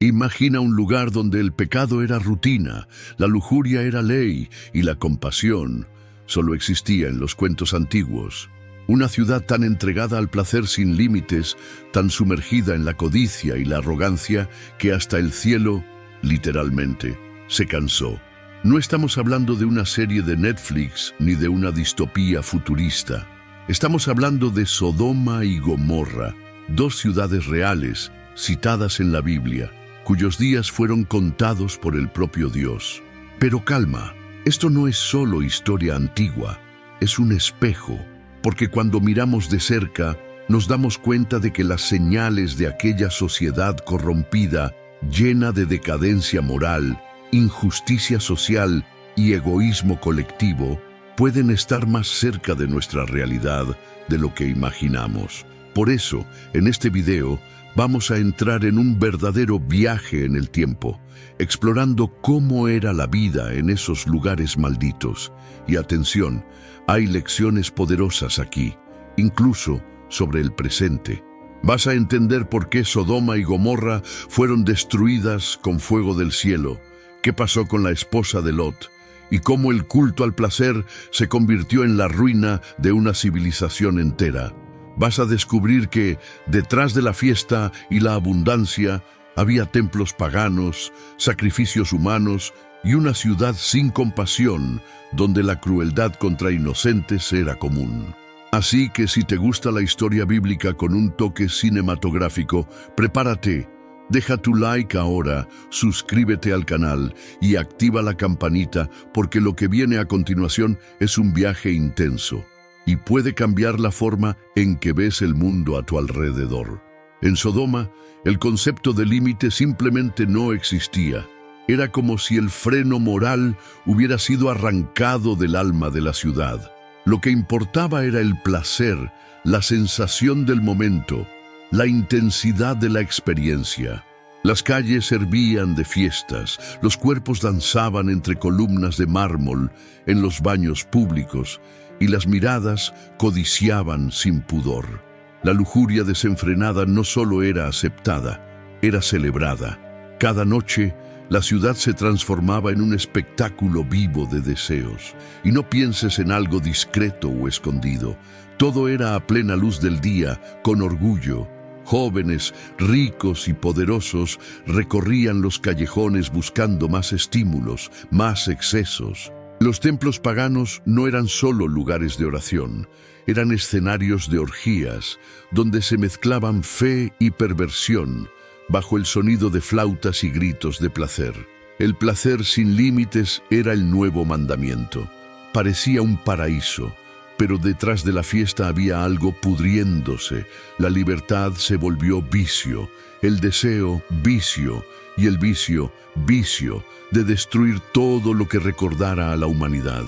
Imagina un lugar donde el pecado era rutina, la lujuria era ley y la compasión solo existía en los cuentos antiguos. Una ciudad tan entregada al placer sin límites, tan sumergida en la codicia y la arrogancia, que hasta el cielo, literalmente, se cansó. No estamos hablando de una serie de Netflix ni de una distopía futurista. Estamos hablando de Sodoma y Gomorra, dos ciudades reales, citadas en la Biblia, cuyos días fueron contados por el propio Dios. Pero calma, esto no es solo historia antigua, es un espejo, porque cuando miramos de cerca, nos damos cuenta de que las señales de aquella sociedad corrompida, llena de decadencia moral, injusticia social y egoísmo colectivo, pueden estar más cerca de nuestra realidad de lo que imaginamos. Por eso, en este video, vamos a entrar en un verdadero viaje en el tiempo, explorando cómo era la vida en esos lugares malditos. Y atención, hay lecciones poderosas aquí, incluso sobre el presente. Vas a entender por qué Sodoma y Gomorra fueron destruidas con fuego del cielo, qué pasó con la esposa de Lot, y cómo el culto al placer se convirtió en la ruina de una civilización entera. Vas a descubrir que, detrás de la fiesta y la abundancia, había templos paganos, sacrificios humanos y una ciudad sin compasión, donde la crueldad contra inocentes era común. Así que si te gusta la historia bíblica con un toque cinematográfico, prepárate. Deja tu like ahora, suscríbete al canal y activa la campanita, porque lo que viene a continuación es un viaje intenso y puede cambiar la forma en que ves el mundo a tu alrededor. En Sodoma, el concepto de límite simplemente no existía. Era como si el freno moral hubiera sido arrancado del alma de la ciudad. Lo que importaba era el placer, la sensación del momento, la intensidad de la experiencia. Las calles hervían de fiestas, los cuerpos danzaban entre columnas de mármol en los baños públicos, y las miradas codiciaban sin pudor. La lujuria desenfrenada no solo era aceptada, era celebrada. Cada noche, la ciudad se transformaba en un espectáculo vivo de deseos. Y no pienses en algo discreto o escondido. Todo era a plena luz del día, con orgullo. Jóvenes, ricos y poderosos recorrían los callejones buscando más estímulos, más excesos. Los templos paganos no eran solo lugares de oración, eran escenarios de orgías, donde se mezclaban fe y perversión, bajo el sonido de flautas y gritos de placer. El placer sin límites era el nuevo mandamiento. Parecía un paraíso, pero detrás de la fiesta había algo pudriéndose. La libertad se volvió vicio, el deseo vicio, y el vicio de destruir todo lo que recordara a la humanidad.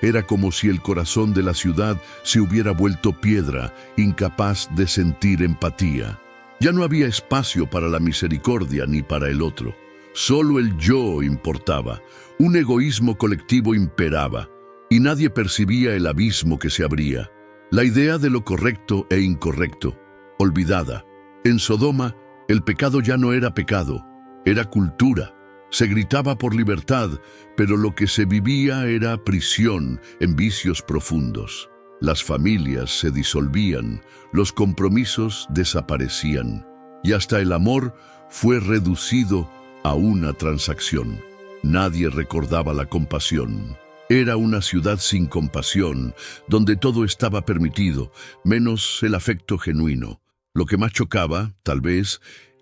Era como si el corazón de la ciudad se hubiera vuelto piedra, incapaz de sentir empatía. Ya no había espacio para la misericordia ni para el otro. Solo el yo importaba. Un egoísmo colectivo imperaba, y nadie percibía el abismo que se abría. La idea de lo correcto e incorrecto, olvidada. En Sodoma, el pecado ya no era pecado, era cultura. Se gritaba por libertad, pero lo que se vivía era prisión en vicios profundos. Las familias se disolvían, los compromisos desaparecían, y hasta el amor fue reducido a una transacción. Nadie recordaba la compasión. Era una ciudad sin compasión, donde todo estaba permitido, menos el afecto genuino. Lo que más chocaba, tal vez,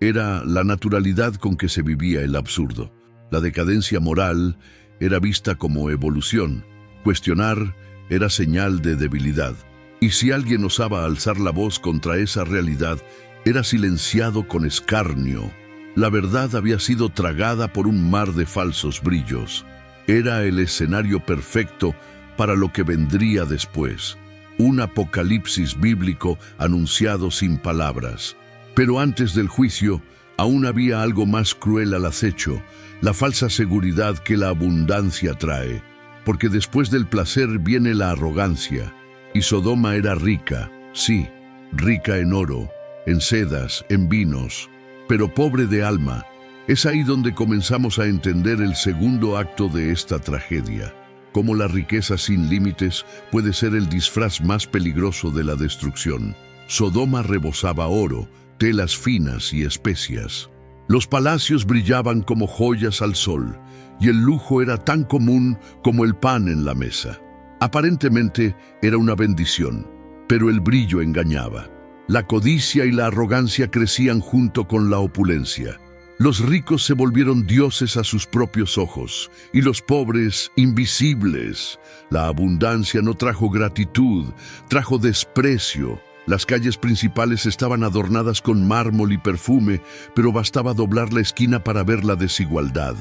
era la naturalidad con que se vivía el absurdo. La decadencia moral era vista como evolución. Cuestionar era señal de debilidad. Y si alguien osaba alzar la voz contra esa realidad, era silenciado con escarnio. La verdad había sido tragada por un mar de falsos brillos. Era el escenario perfecto para lo que vendría después. Un apocalipsis bíblico anunciado sin palabras. Pero antes del juicio, aún había algo más cruel al acecho, la falsa seguridad que la abundancia trae. Porque después del placer viene la arrogancia. Y Sodoma era rica, sí, rica en oro, en sedas, en vinos, pero pobre de alma. Es ahí donde comenzamos a entender el segundo acto de esta tragedia, cómo la riqueza sin límites puede ser el disfraz más peligroso de la destrucción. Sodoma rebosaba oro, telas finas y especias. Los palacios brillaban como joyas al sol, y el lujo era tan común como el pan en la mesa. Aparentemente era una bendición, pero el brillo engañaba. La codicia y la arrogancia crecían junto con la opulencia. Los ricos se volvieron dioses a sus propios ojos, y los pobres invisibles. La abundancia no trajo gratitud, trajo desprecio. Las calles principales estaban adornadas con mármol y perfume, pero bastaba doblar la esquina para ver la desigualdad.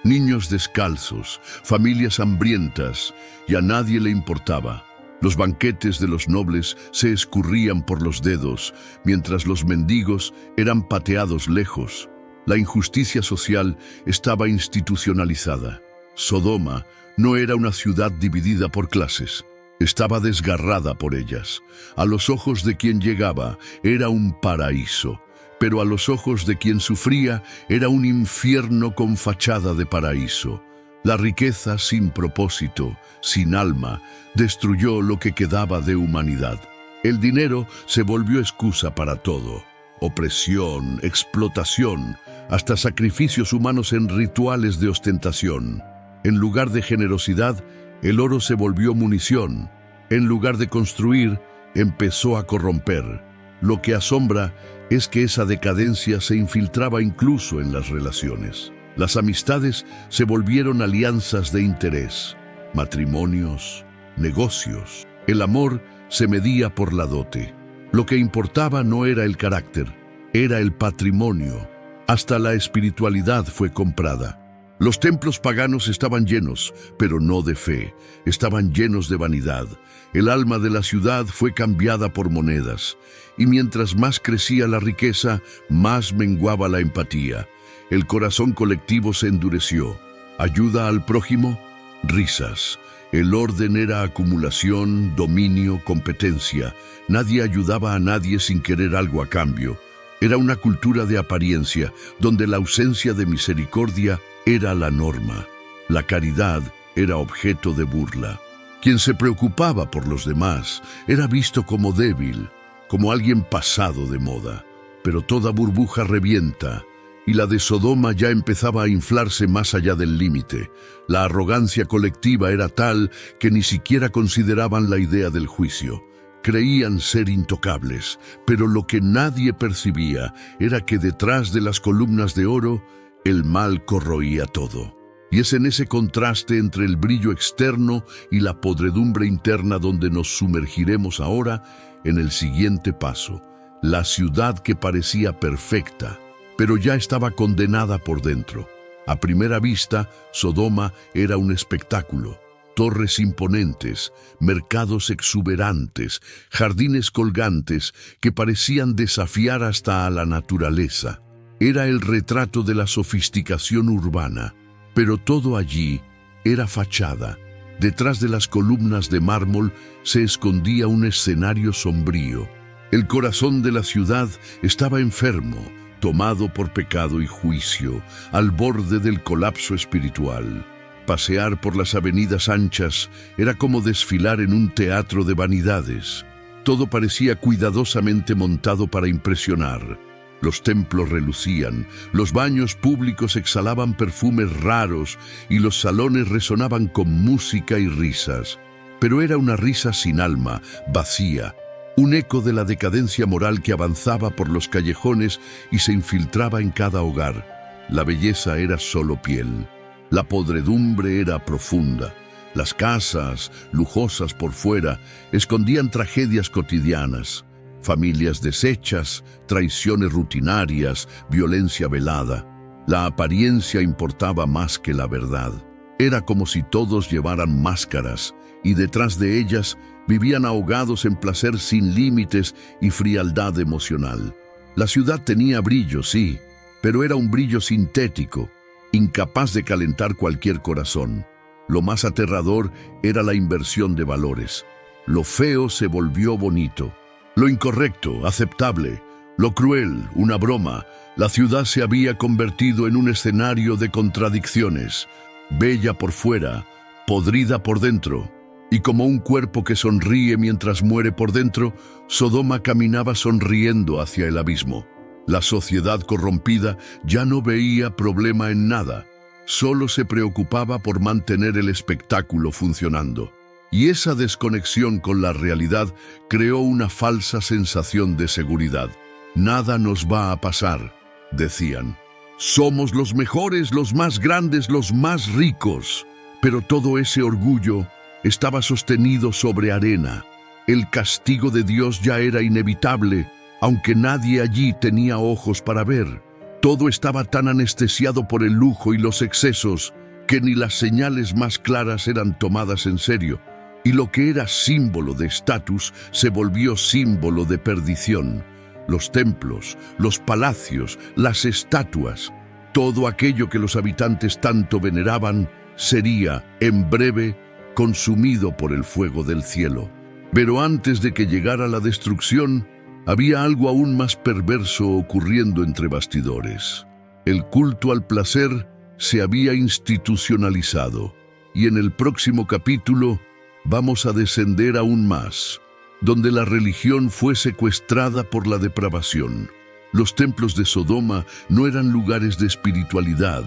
Niños descalzos, familias hambrientas, y a nadie le importaba. Los banquetes de los nobles se escurrían por los dedos, mientras los mendigos eran pateados lejos. La injusticia social estaba institucionalizada. Sodoma no era una ciudad dividida por clases. Estaba desgarrada por ellas. A los ojos de quien llegaba era un paraíso, pero a los ojos de quien sufría era un infierno con fachada de paraíso. La riqueza sin propósito, sin alma, destruyó lo que quedaba de humanidad. El dinero se volvió excusa para todo. Opresión, explotación, hasta sacrificios humanos en rituales de ostentación. En lugar de generosidad, el oro se volvió munición. En lugar de construir, empezó a corromper. Lo que asombra es que esa decadencia se infiltraba incluso en las relaciones. Las amistades se volvieron alianzas de interés, matrimonios, negocios. El amor se medía por la dote. Lo que importaba no era el carácter, era el patrimonio. Hasta la espiritualidad fue comprada. Los templos paganos estaban llenos, pero no de fe. Estaban llenos de vanidad. El alma de la ciudad fue cambiada por monedas. Y mientras más crecía la riqueza, más menguaba la empatía. El corazón colectivo se endureció. Ayuda al prójimo, risas. El orden era acumulación, dominio, competencia. Nadie ayudaba a nadie sin querer algo a cambio. Era una cultura de apariencia, donde la ausencia de misericordia era la norma. La caridad era objeto de burla. Quien se preocupaba por los demás era visto como débil, como alguien pasado de moda. Pero toda burbuja revienta, y la de Sodoma ya empezaba a inflarse más allá del límite. La arrogancia colectiva era tal que ni siquiera consideraban la idea del juicio. Creían ser intocables, pero lo que nadie percibía era que detrás de las columnas de oro, el mal corroía todo. Y es en ese contraste entre el brillo externo y la podredumbre interna donde nos sumergiremos ahora en el siguiente paso. La ciudad que parecía perfecta, pero ya estaba condenada por dentro. A primera vista, Sodoma era un espectáculo. Torres imponentes, mercados exuberantes, jardines colgantes que parecían desafiar hasta a la naturaleza. Era el retrato de la sofisticación urbana, pero todo allí era fachada. Detrás de las columnas de mármol se escondía un escenario sombrío. El corazón de la ciudad estaba enfermo, tomado por pecado y juicio, al borde del colapso espiritual. Pasear por las avenidas anchas era como desfilar en un teatro de vanidades. Todo parecía cuidadosamente montado para impresionar. Los templos relucían, los baños públicos exhalaban perfumes raros y los salones resonaban con música y risas. Pero era una risa sin alma, vacía, un eco de la decadencia moral que avanzaba por los callejones y se infiltraba en cada hogar. La belleza era solo piel. La podredumbre era profunda. Las casas, lujosas por fuera, escondían tragedias cotidianas. Familias deshechas, traiciones rutinarias, violencia velada. La apariencia importaba más que la verdad. Era como si todos llevaran máscaras, y detrás de ellas vivían ahogados en placer sin límites y frialdad emocional. La ciudad tenía brillo, sí, pero era un brillo sintético, incapaz de calentar cualquier corazón. Lo más aterrador era la inversión de valores. Lo feo se volvió bonito. Lo incorrecto, aceptable. Lo cruel, una broma, la ciudad se había convertido en un escenario de contradicciones, bella por fuera, podrida por dentro. Y como un cuerpo que sonríe mientras muere por dentro, Sodoma caminaba sonriendo hacia el abismo. La sociedad corrompida ya no veía problema en nada, solo se preocupaba por mantener el espectáculo funcionando. Y esa desconexión con la realidad creó una falsa sensación de seguridad. Nada nos va a pasar, decían. Somos los mejores, los más grandes, los más ricos. Pero todo ese orgullo estaba sostenido sobre arena. El castigo de Dios ya era inevitable, aunque nadie allí tenía ojos para ver. Todo estaba tan anestesiado por el lujo y los excesos que ni las señales más claras eran tomadas en serio. Y lo que era símbolo de estatus se volvió símbolo de perdición. Los templos, los palacios, las estatuas, todo aquello que los habitantes tanto veneraban, sería, en breve, consumido por el fuego del cielo. Pero antes de que llegara la destrucción, había algo aún más perverso ocurriendo entre bastidores. El culto al placer se había institucionalizado, y en el próximo capítulo vamos a descender aún más, donde la religión fue secuestrada por la depravación. Los templos de Sodoma no eran lugares de espiritualidad,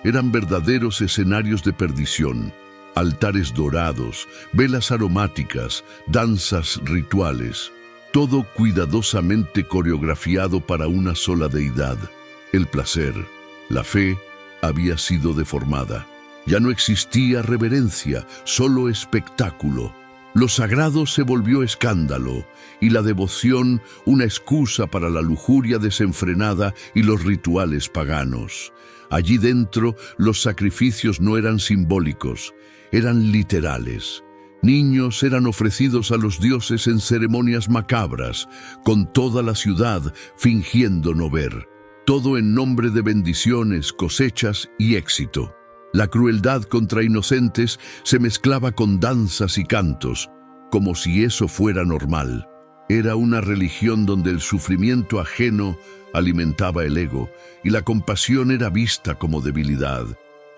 eran verdaderos escenarios de perdición. Altares dorados, velas aromáticas, danzas rituales, todo cuidadosamente coreografiado para una sola deidad. El placer, la fe, había sido deformada. Ya no existía reverencia, solo espectáculo. Lo sagrado se volvió escándalo y la devoción una excusa para la lujuria desenfrenada y los rituales paganos. Allí dentro los sacrificios no eran simbólicos, eran literales. Niños eran ofrecidos a los dioses en ceremonias macabras, con toda la ciudad fingiendo no ver. Todo en nombre de bendiciones, cosechas y éxito. La crueldad contra inocentes se mezclaba con danzas y cantos, como si eso fuera normal. Era una religión donde el sufrimiento ajeno alimentaba el ego y la compasión era vista como debilidad.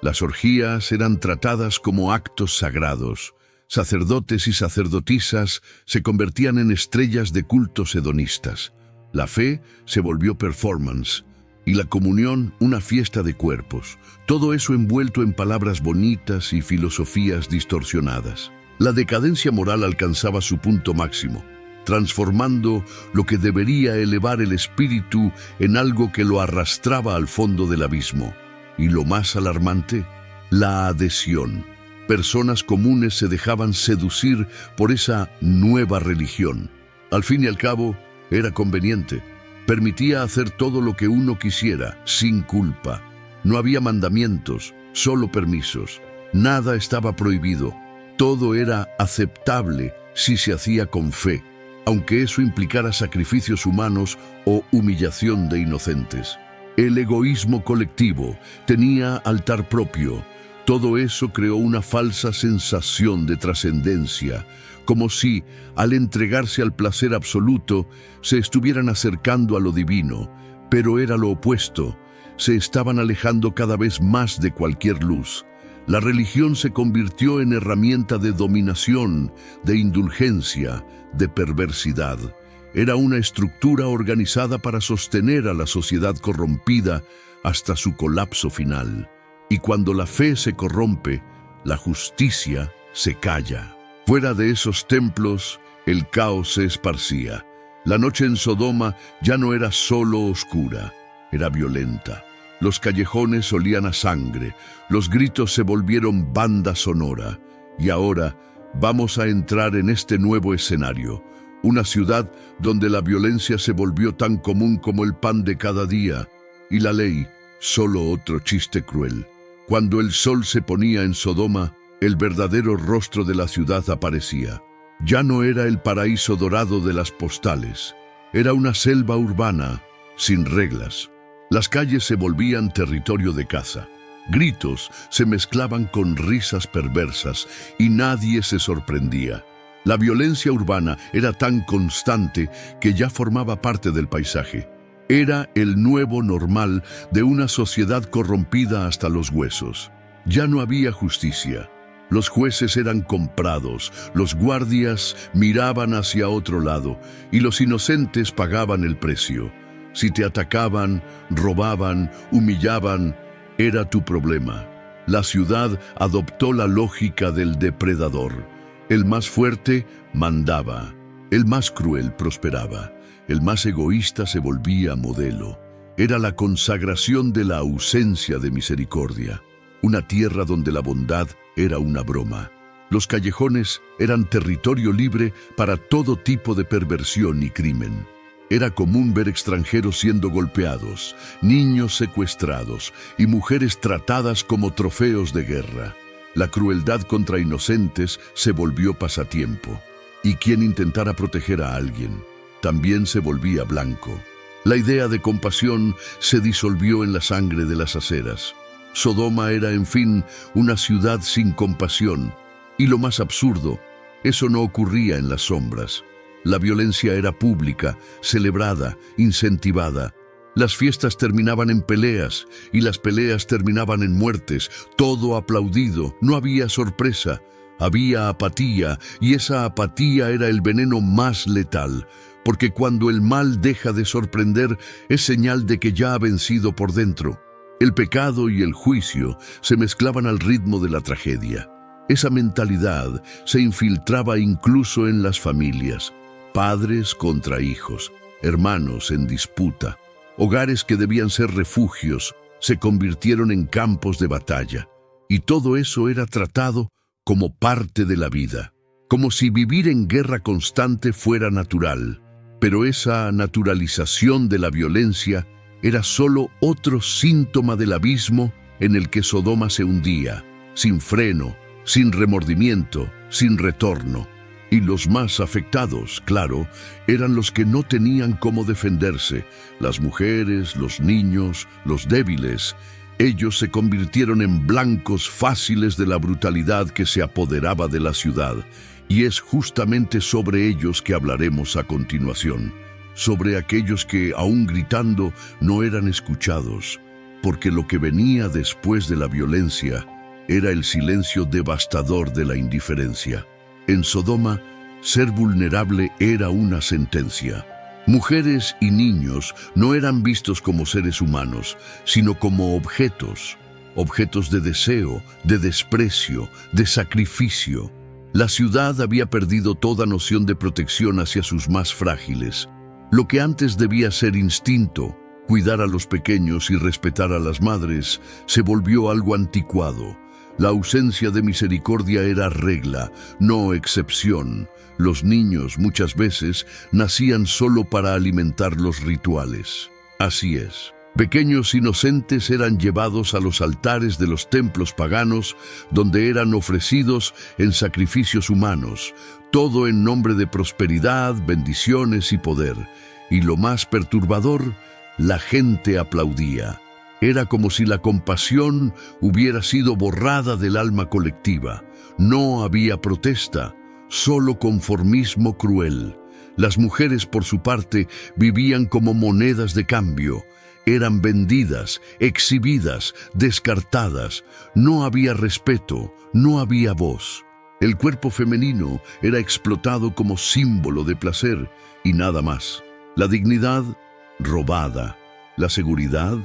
Las orgías eran tratadas como actos sagrados. Sacerdotes y sacerdotisas se convertían en estrellas de cultos hedonistas. La fe se volvió performance y la comunión una fiesta de cuerpos. Todo eso envuelto en palabras bonitas y filosofías distorsionadas. La decadencia moral alcanzaba su punto máximo, transformando lo que debería elevar el espíritu en algo que lo arrastraba al fondo del abismo. Y lo más alarmante, la adhesión. Personas comunes se dejaban seducir por esa nueva religión. Al fin y al cabo, era conveniente. Permitía hacer todo lo que uno quisiera, sin culpa. No había mandamientos, solo permisos. Nada estaba prohibido. Todo era aceptable si se hacía con fe, aunque eso implicara sacrificios humanos o humillación de inocentes. El egoísmo colectivo tenía altar propio. Todo eso creó una falsa sensación de trascendencia, como si, al entregarse al placer absoluto, se estuvieran acercando a lo divino, pero era lo opuesto. Se estaban alejando cada vez más de cualquier luz. La religión se convirtió en herramienta de dominación, de indulgencia, de perversidad. Era una estructura organizada para sostener a la sociedad corrompida hasta su colapso final. Y cuando la fe se corrompe, la justicia se calla. Fuera de esos templos, el caos se esparcía. La noche en Sodoma ya no era solo oscura, era violenta. Los callejones olían a sangre, los gritos se volvieron banda sonora. Y ahora vamos a entrar en este nuevo escenario, una ciudad donde la violencia se volvió tan común como el pan de cada día, y la ley, solo otro chiste cruel. Cuando el sol se ponía en Sodoma, el verdadero rostro de la ciudad aparecía. Ya no era el paraíso dorado de las postales, era una selva urbana, sin reglas. Las calles se volvían territorio de caza. Gritos se mezclaban con risas perversas y nadie se sorprendía. La violencia urbana era tan constante que ya formaba parte del paisaje. Era el nuevo normal de una sociedad corrompida hasta los huesos. Ya no había justicia. Los jueces eran comprados, los guardias miraban hacia otro lado y los inocentes pagaban el precio. Si te atacaban, robaban, humillaban, era tu problema. La ciudad adoptó la lógica del depredador. El más fuerte mandaba, el más cruel prosperaba, el más egoísta se volvía modelo. Era la consagración de la ausencia de misericordia, una tierra donde la bondad era una broma. Los callejones eran territorio libre para todo tipo de perversión y crimen. Era común ver extranjeros siendo golpeados, niños secuestrados y mujeres tratadas como trofeos de guerra. La crueldad contra inocentes se volvió pasatiempo, y quien intentara proteger a alguien también se volvía blanco. La idea de compasión se disolvió en la sangre de las aceras. Sodoma era, en fin, una ciudad sin compasión, y lo más absurdo, eso no ocurría en las sombras. La violencia era pública, celebrada, incentivada. Las fiestas terminaban en peleas y las peleas terminaban en muertes, todo aplaudido, no había sorpresa, había apatía y esa apatía era el veneno más letal, porque cuando el mal deja de sorprender es señal de que ya ha vencido por dentro. El pecado y el juicio se mezclaban al ritmo de la tragedia. Esa mentalidad se infiltraba incluso en las familias, padres contra hijos, hermanos en disputa. Hogares que debían ser refugios se convirtieron en campos de batalla, y todo eso era tratado como parte de la vida, como si vivir en guerra constante fuera natural. Pero esa naturalización de la violencia era solo otro síntoma del abismo en el que Sodoma se hundía, sin freno, sin remordimiento, sin retorno. Y los más afectados, claro, eran los que no tenían cómo defenderse, las mujeres, los niños, los débiles. Ellos se convirtieron en blancos fáciles de la brutalidad que se apoderaba de la ciudad, y es justamente sobre ellos que hablaremos a continuación, sobre aquellos que, aún gritando, no eran escuchados, porque lo que venía después de la violencia era el silencio devastador de la indiferencia. En Sodoma, ser vulnerable era una sentencia. Mujeres y niños no eran vistos como seres humanos, sino como objetos, objetos de deseo, de desprecio, de sacrificio. La ciudad había perdido toda noción de protección hacia sus más frágiles. Lo que antes debía ser instinto, cuidar a los pequeños y respetar a las madres, se volvió algo anticuado. La ausencia de misericordia era regla, no excepción. Los niños muchas veces nacían solo para alimentar los rituales. Así es. Pequeños inocentes eran llevados a los altares de los templos paganos, donde eran ofrecidos en sacrificios humanos, todo en nombre de prosperidad, bendiciones y poder. Y lo más perturbador, la gente aplaudía. Era como si la compasión hubiera sido borrada del alma colectiva. No había protesta, solo conformismo cruel. Las mujeres, por su parte, vivían como monedas de cambio. Eran vendidas, exhibidas, descartadas. No había respeto, no había voz. El cuerpo femenino era explotado como símbolo de placer y nada más. La dignidad, robada. La seguridad,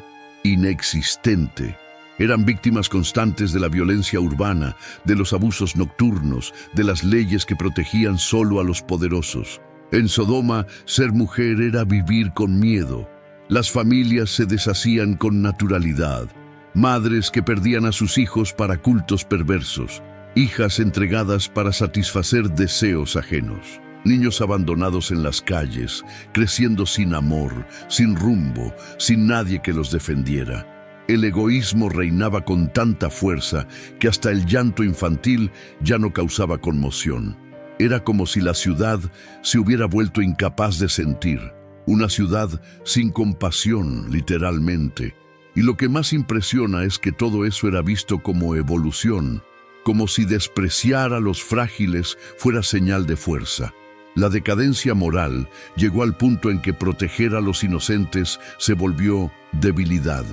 inexistente. Eran víctimas constantes de la violencia urbana, de los abusos nocturnos, de las leyes que protegían solo a los poderosos. En Sodoma, ser mujer era vivir con miedo. Las familias se deshacían con naturalidad. Madres que perdían a sus hijos para cultos perversos. Hijas entregadas para satisfacer deseos ajenos. Niños abandonados en las calles, creciendo sin amor, sin rumbo, sin nadie que los defendiera. El egoísmo reinaba con tanta fuerza que hasta el llanto infantil ya no causaba conmoción. Era como si la ciudad se hubiera vuelto incapaz de sentir. Una ciudad sin compasión, literalmente. Y lo que más impresiona es que todo eso era visto como evolución, como si despreciar a los frágiles fuera señal de fuerza. La decadencia moral llegó al punto en que proteger a los inocentes se volvió debilidad.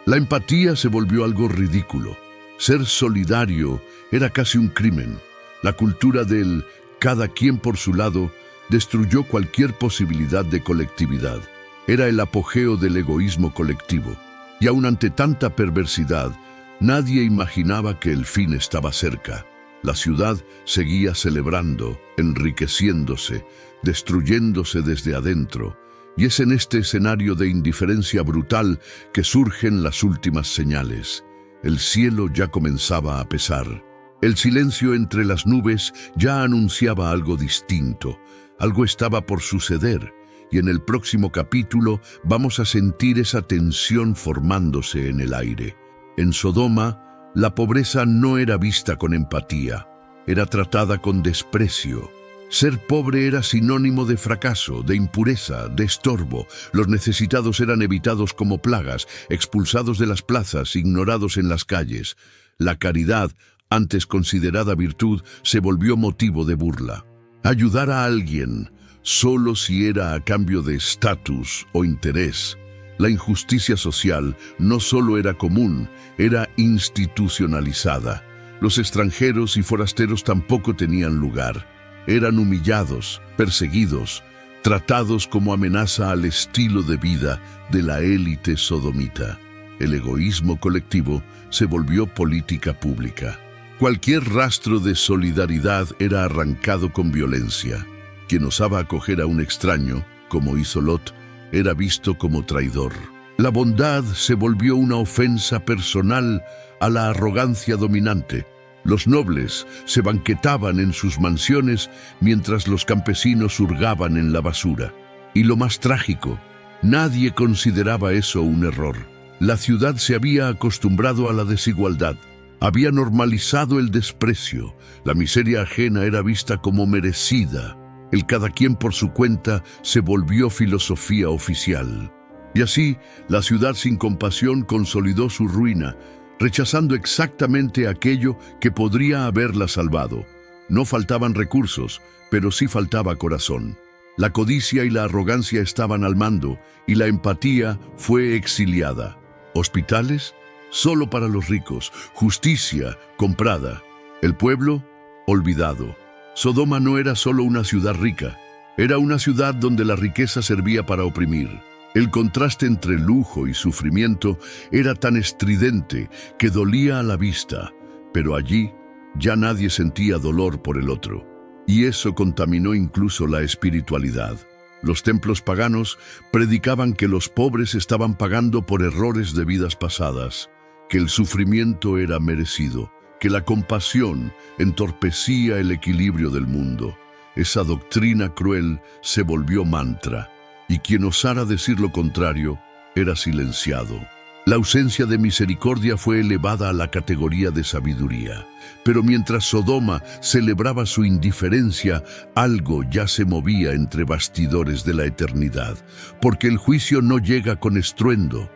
La empatía se volvió algo ridículo. Ser solidario era casi un crimen. La cultura del cada quien por su lado destruyó cualquier posibilidad de colectividad. Era el apogeo del egoísmo colectivo. Y aun ante tanta perversidad, nadie imaginaba que el fin estaba cerca. La ciudad seguía celebrando, enriqueciéndose, destruyéndose desde adentro. Y es en este escenario de indiferencia brutal que surgen las últimas señales. El cielo ya comenzaba a pesar. El silencio entre las nubes ya anunciaba algo distinto. Algo estaba por suceder. Y en el próximo capítulo vamos a sentir esa tensión formándose en el aire. En Sodoma, la pobreza no era vista con empatía, era tratada con desprecio. Ser pobre era sinónimo de fracaso, de impureza, de estorbo. Los necesitados eran evitados como plagas, expulsados de las plazas, ignorados en las calles. La caridad, antes considerada virtud, se volvió motivo de burla. Ayudar a alguien, solo si era a cambio de estatus o interés. La injusticia social no solo era común, era institucionalizada. Los extranjeros y forasteros tampoco tenían lugar. Eran humillados, perseguidos, tratados como amenaza al estilo de vida de la élite sodomita. El egoísmo colectivo se volvió política pública. Cualquier rastro de solidaridad era arrancado con violencia. Quien osaba acoger a un extraño, como hizo Lot, era visto como traidor. La bondad se volvió una ofensa personal a la arrogancia dominante. Los nobles se banquetaban en sus mansiones mientras los campesinos hurgaban en la basura. Y lo más trágico, nadie consideraba eso un error. La ciudad se había acostumbrado a la desigualdad. Había normalizado el desprecio. La miseria ajena era vista como merecida. El cada quien por su cuenta se volvió filosofía oficial. Y así, la ciudad sin compasión consolidó su ruina, rechazando exactamente aquello que podría haberla salvado. No faltaban recursos, pero sí faltaba corazón. La codicia y la arrogancia estaban al mando, y la empatía fue exiliada. Hospitales, solo para los ricos. Justicia, comprada. El pueblo, olvidado. Sodoma no era solo una ciudad rica, era una ciudad donde la riqueza servía para oprimir. El contraste entre lujo y sufrimiento era tan estridente que dolía a la vista, pero allí ya nadie sentía dolor por el otro. Y eso contaminó incluso la espiritualidad. Los templos paganos predicaban que los pobres estaban pagando por errores de vidas pasadas, que el sufrimiento era merecido, que la compasión entorpecía el equilibrio del mundo. Esa doctrina cruel se volvió mantra, y quien osara decir lo contrario era silenciado. La ausencia de misericordia fue elevada a la categoría de sabiduría. Pero mientras Sodoma celebraba su indiferencia, algo ya se movía entre bastidores de la eternidad, porque el juicio no llega con estruendo,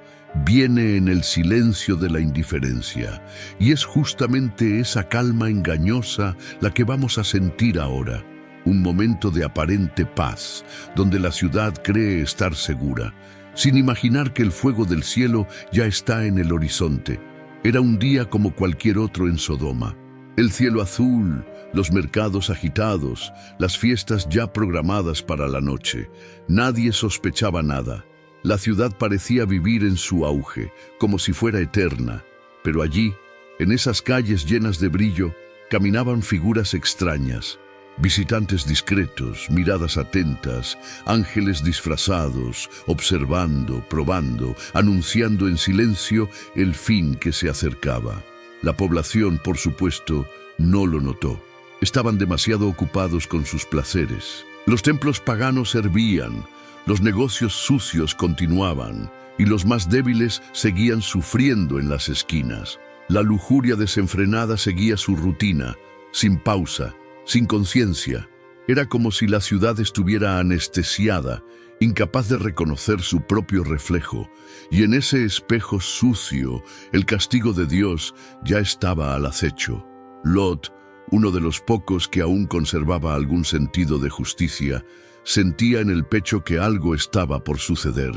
viene en el silencio de la indiferencia, y es justamente esa calma engañosa la que vamos a sentir ahora. Un momento de aparente paz, donde la ciudad cree estar segura, sin imaginar que el fuego del cielo ya está en el horizonte. Era un día como cualquier otro en Sodoma. El cielo azul, los mercados agitados, las fiestas ya programadas para la noche. Nadie sospechaba nada. La ciudad parecía vivir en su auge, como si fuera eterna. Pero allí, en esas calles llenas de brillo, caminaban figuras extrañas. Visitantes discretos, miradas atentas, ángeles disfrazados, observando, probando, anunciando en silencio el fin que se acercaba. La población, por supuesto, no lo notó. Estaban demasiado ocupados con sus placeres. Los templos paganos servían, los negocios sucios continuaban, y los más débiles seguían sufriendo en las esquinas. La lujuria desenfrenada seguía su rutina, sin pausa, sin conciencia. Era como si la ciudad estuviera anestesiada, incapaz de reconocer su propio reflejo, y en ese espejo sucio, el castigo de Dios ya estaba al acecho. Lot, uno de los pocos que aún conservaba algún sentido de justicia, sentía en el pecho que algo estaba por suceder.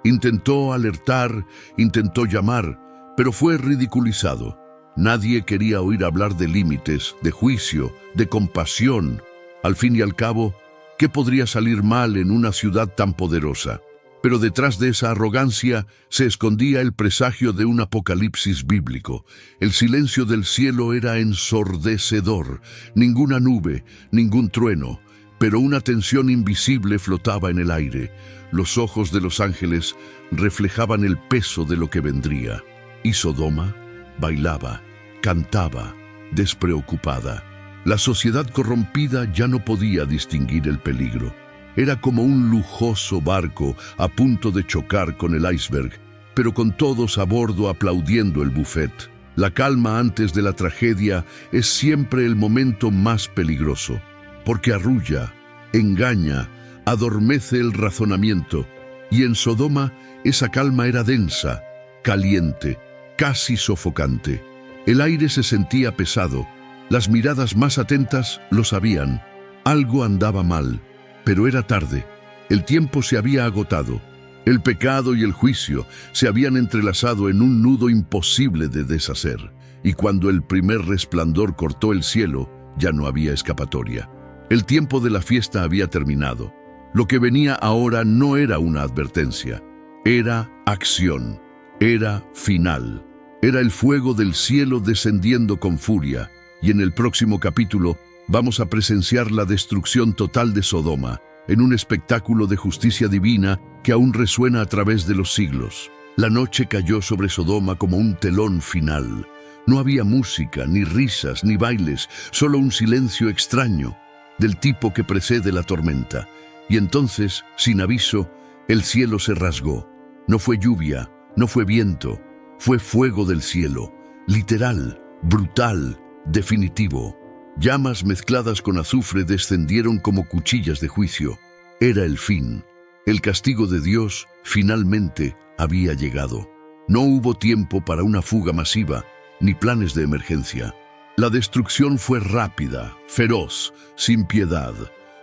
Intentó alertar, intentó llamar, pero fue ridiculizado. Nadie quería oír hablar de límites, de juicio, de compasión. Al fin y al cabo, ¿qué podría salir mal en una ciudad tan poderosa? Pero detrás de esa arrogancia se escondía el presagio de un apocalipsis bíblico. El silencio del cielo era ensordecedor. Ninguna nube, ningún trueno, pero una tensión invisible flotaba en el aire. Los ojos de los ángeles reflejaban el peso de lo que vendría. Y Sodoma bailaba, cantaba, despreocupada. La sociedad corrompida ya no podía distinguir el peligro. Era como un lujoso barco a punto de chocar con el iceberg, pero con todos a bordo aplaudiendo el buffet. La calma antes de la tragedia es siempre el momento más peligroso, porque arrulla, engaña, adormece el razonamiento, y en Sodoma esa calma era densa, caliente, casi sofocante. El aire se sentía pesado, las miradas más atentas lo sabían. Algo andaba mal. Pero era tarde, el tiempo se había agotado, el pecado y el juicio se habían entrelazado en un nudo imposible de deshacer, y cuando el primer resplandor cortó el cielo, ya no había escapatoria. El tiempo de la fiesta había terminado. Lo que venía ahora no era una advertencia, era acción, era final, era el fuego del cielo descendiendo con furia, y en el próximo capítulo vamos a presenciar la destrucción total de Sodoma, en un espectáculo de justicia divina que aún resuena a través de los siglos. La noche cayó sobre Sodoma como un telón final. No había música, ni risas, ni bailes, solo un silencio extraño, del tipo que precede la tormenta. Y entonces, sin aviso, el cielo se rasgó. No fue lluvia, no fue viento, fue fuego del cielo, literal, brutal, definitivo. Llamas mezcladas con azufre descendieron como cuchillas de juicio. Era el fin. El castigo de Dios finalmente había llegado. No hubo tiempo para una fuga masiva, ni planes de emergencia. La destrucción fue rápida, feroz, sin piedad.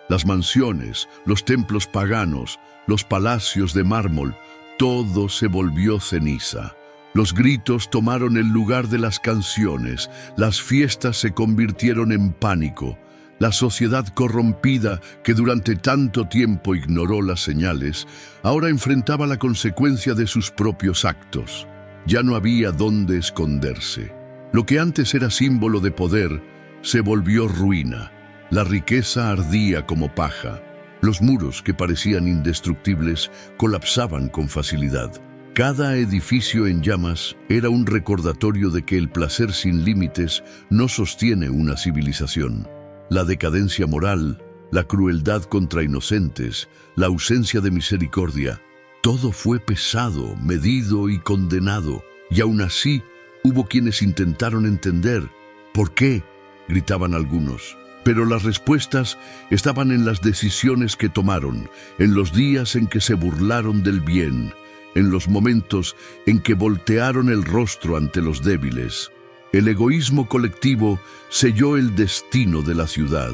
Las mansiones, los templos paganos, los palacios de mármol, todo se volvió ceniza. Los gritos tomaron el lugar de las canciones, las fiestas se convirtieron en pánico. La sociedad corrompida, que durante tanto tiempo ignoró las señales, ahora enfrentaba la consecuencia de sus propios actos. Ya no había dónde esconderse. Lo que antes era símbolo de poder, se volvió ruina. La riqueza ardía como paja. Los muros, que parecían indestructibles, colapsaban con facilidad. Cada edificio en llamas era un recordatorio de que el placer sin límites no sostiene una civilización. La decadencia moral, la crueldad contra inocentes, la ausencia de misericordia, todo fue pesado, medido y condenado. Y aún así, hubo quienes intentaron entender. ¿Por qué?, gritaban algunos. Pero las respuestas estaban en las decisiones que tomaron, en los días en que se burlaron del bien, en los momentos en que voltearon el rostro ante los débiles. El egoísmo colectivo selló el destino de la ciudad.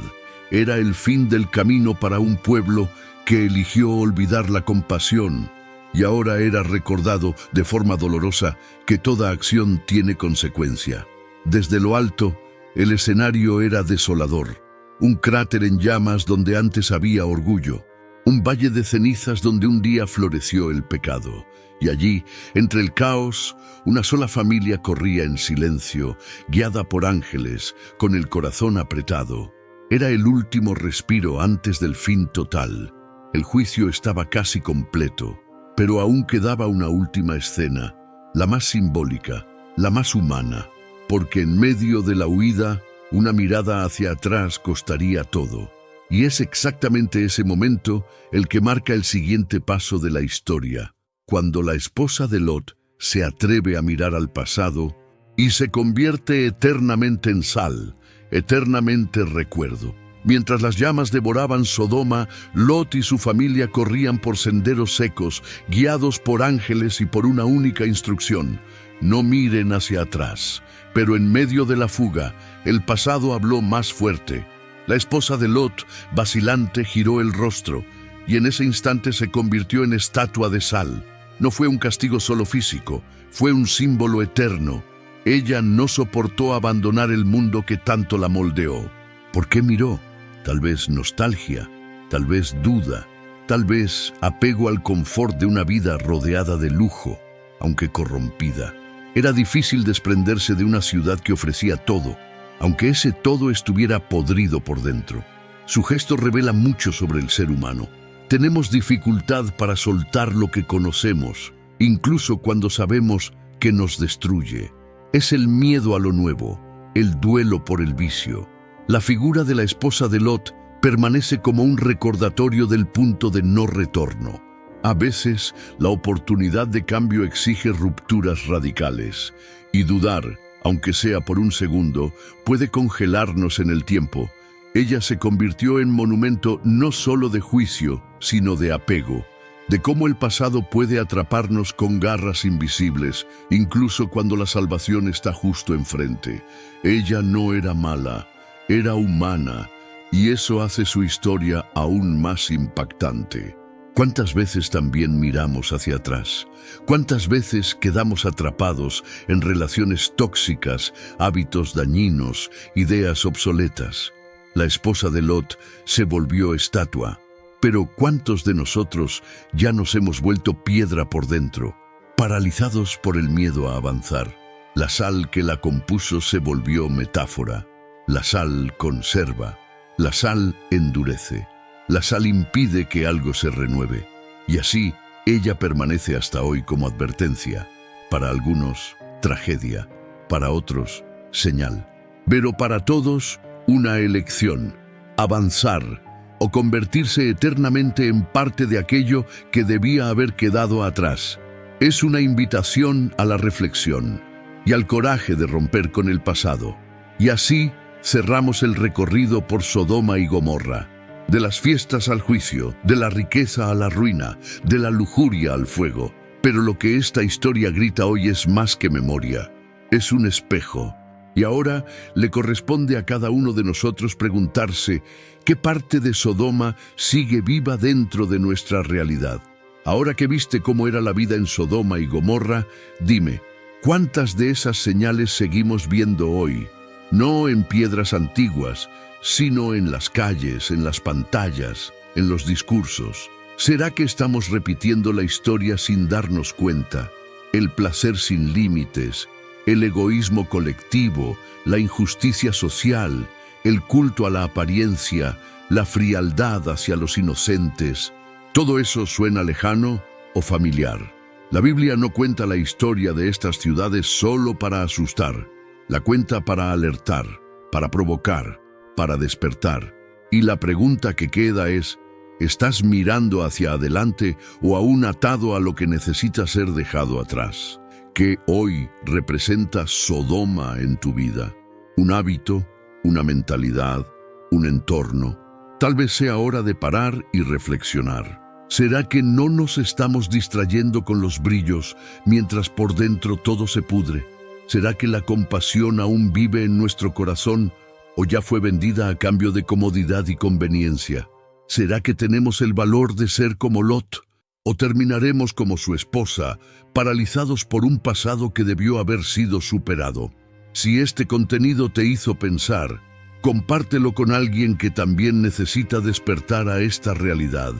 Era el fin del camino para un pueblo que eligió olvidar la compasión, y ahora era recordado de forma dolorosa que toda acción tiene consecuencia. Desde lo alto, el escenario era desolador. Un cráter en llamas donde antes había orgullo. Un valle de cenizas donde un día floreció el pecado. Y allí, entre el caos, una sola familia corría en silencio, guiada por ángeles, con el corazón apretado. Era el último respiro antes del fin total. El juicio estaba casi completo, pero aún quedaba una última escena, la más simbólica, la más humana, porque en medio de la huida, una mirada hacia atrás costaría todo. Y es exactamente ese momento el que marca el siguiente paso de la historia, cuando la esposa de Lot se atreve a mirar al pasado y se convierte eternamente en sal, eternamente recuerdo. Mientras las llamas devoraban Sodoma, Lot y su familia corrían por senderos secos, guiados por ángeles y por una única instrucción: no miren hacia atrás. Pero en medio de la fuga, el pasado habló más fuerte. La esposa de Lot, vacilante, giró el rostro, y en ese instante se convirtió en estatua de sal. No fue un castigo solo físico, fue un símbolo eterno. Ella no soportó abandonar el mundo que tanto la moldeó. ¿Por qué miró? Tal vez nostalgia, tal vez duda, tal vez apego al confort de una vida rodeada de lujo, aunque corrompida. Era difícil desprenderse de una ciudad que ofrecía todo, aunque ese todo estuviera podrido por dentro. Su gesto revela mucho sobre el ser humano. Tenemos dificultad para soltar lo que conocemos, incluso cuando sabemos que nos destruye. Es el miedo a lo nuevo, el duelo por el vicio. La figura de la esposa de Lot permanece como un recordatorio del punto de no retorno. A veces, la oportunidad de cambio exige rupturas radicales, y dudar, aunque sea por un segundo, puede congelarnos en el tiempo. Ella se convirtió en monumento no solo de juicio, sino de apego, de cómo el pasado puede atraparnos con garras invisibles, incluso cuando la salvación está justo enfrente. Ella no era mala, era humana, y eso hace su historia aún más impactante. ¿Cuántas veces también miramos hacia atrás? ¿Cuántas veces quedamos atrapados en relaciones tóxicas, hábitos dañinos, ideas obsoletas? La esposa de Lot se volvió estatua, pero ¿cuántos de nosotros ya nos hemos vuelto piedra por dentro, paralizados por el miedo a avanzar? La sal que la compuso se volvió metáfora. La sal conserva, la sal endurece. La sal impide que algo se renueve, y así ella permanece hasta hoy como advertencia. Para algunos, tragedia, para otros, señal. Pero para todos, una elección: avanzar o convertirse eternamente en parte de aquello que debía haber quedado atrás. Es una invitación a la reflexión y al coraje de romper con el pasado. Y así cerramos el recorrido por Sodoma y Gomorra. De las fiestas al juicio, de la riqueza a la ruina, de la lujuria al fuego. Pero lo que esta historia grita hoy es más que memoria, es un espejo. Y ahora le corresponde a cada uno de nosotros preguntarse qué parte de Sodoma sigue viva dentro de nuestra realidad. Ahora que viste cómo era la vida en Sodoma y Gomorra, dime, ¿cuántas de esas señales seguimos viendo hoy? No en piedras antiguas, sino en las calles, en las pantallas, en los discursos. ¿Será que estamos repitiendo la historia sin darnos cuenta? El placer sin límites, el egoísmo colectivo, la injusticia social, el culto a la apariencia, la frialdad hacia los inocentes. ¿Todo eso suena lejano o familiar? La Biblia no cuenta la historia de estas ciudades solo para asustar. La cuenta para alertar, para provocar, para despertar. Y la pregunta que queda es, ¿estás mirando hacia adelante o aún atado a lo que necesita ser dejado atrás? ¿Qué hoy representa Sodoma en tu vida? ¿Un hábito? ¿Una mentalidad? ¿Un entorno? Tal vez sea hora de parar y reflexionar. ¿Será que no nos estamos distrayendo con los brillos mientras por dentro todo se pudre? ¿Será que la compasión aún vive en nuestro corazón o ya fue vendida a cambio de comodidad y conveniencia? ¿Será que tenemos el valor de ser como Lot? ¿O terminaremos como su esposa, paralizados por un pasado que debió haber sido superado? Si este contenido te hizo pensar, compártelo con alguien que también necesita despertar a esta realidad.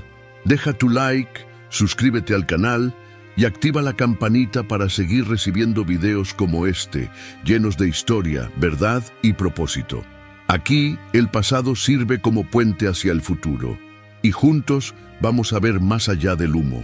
Deja tu like, suscríbete al canal y activa la campanita para seguir recibiendo videos como este, llenos de historia, verdad y propósito. Aquí, el pasado sirve como puente hacia el futuro, y juntos vamos a ver más allá del humo.